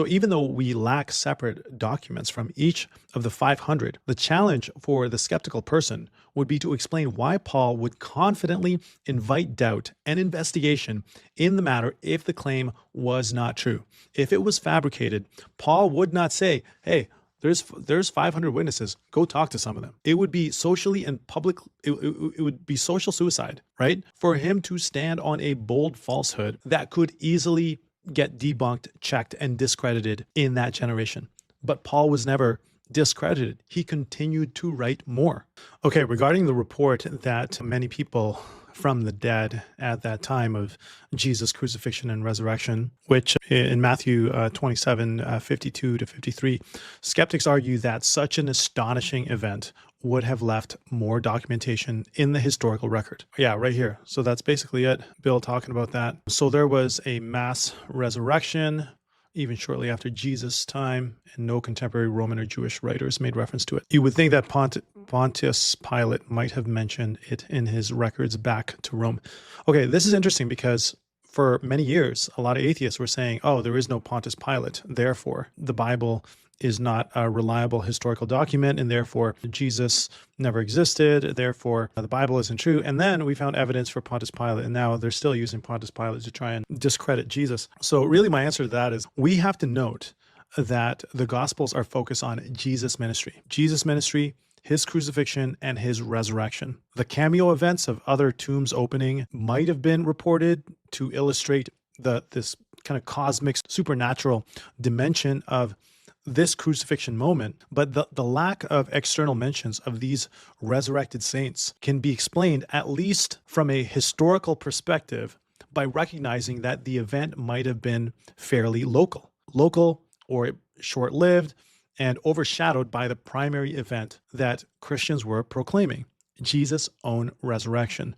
So even though we lack separate documents from each of the 500, the challenge for the skeptical person would be to explain why Paul would confidently invite doubt and investigation in the matter if the claim was not true. If it was fabricated, Paul would not say, hey, there's 500 witnesses. Go talk to some of them. It would be socially and public. It would be social suicide, right? For him to stand on a bold falsehood that could easily get debunked, checked, and discredited in that generation. But Paul was never discredited. He continued to write more. Okay, regarding the report that many people from the dead at that time of Jesus' crucifixion and resurrection, which in Matthew 27, 52 to 53, skeptics argue that such an astonishing event would have left more documentation in the historical record. Yeah, right here. So that's basically it. Bill talking about that. So there was a mass resurrection even shortly after Jesus' time, and no contemporary Roman or Jewish writers made reference to it. You would think that Pontius Pilate might have mentioned it in his records back to Rome. Okay, this is interesting because for many years, a lot of atheists were saying, oh, there is no Pontius Pilate, therefore the Bible is not a reliable historical document, and therefore Jesus never existed, therefore the Bible isn't true. And then we found evidence for Pontius Pilate, and now they're still using Pontius Pilate to try and discredit Jesus. So really my answer to that is we have to note that the Gospels are focused on Jesus' ministry. Jesus' ministry, his crucifixion, and his resurrection. The cameo events of other tombs opening might have been reported to illustrate this kind of cosmic supernatural dimension of this crucifixion moment, but the lack of external mentions of these resurrected saints can be explained, at least from a historical perspective, by recognizing that the event might have been fairly local or short-lived, and overshadowed by the primary event that Christians were proclaiming, Jesus' own resurrection.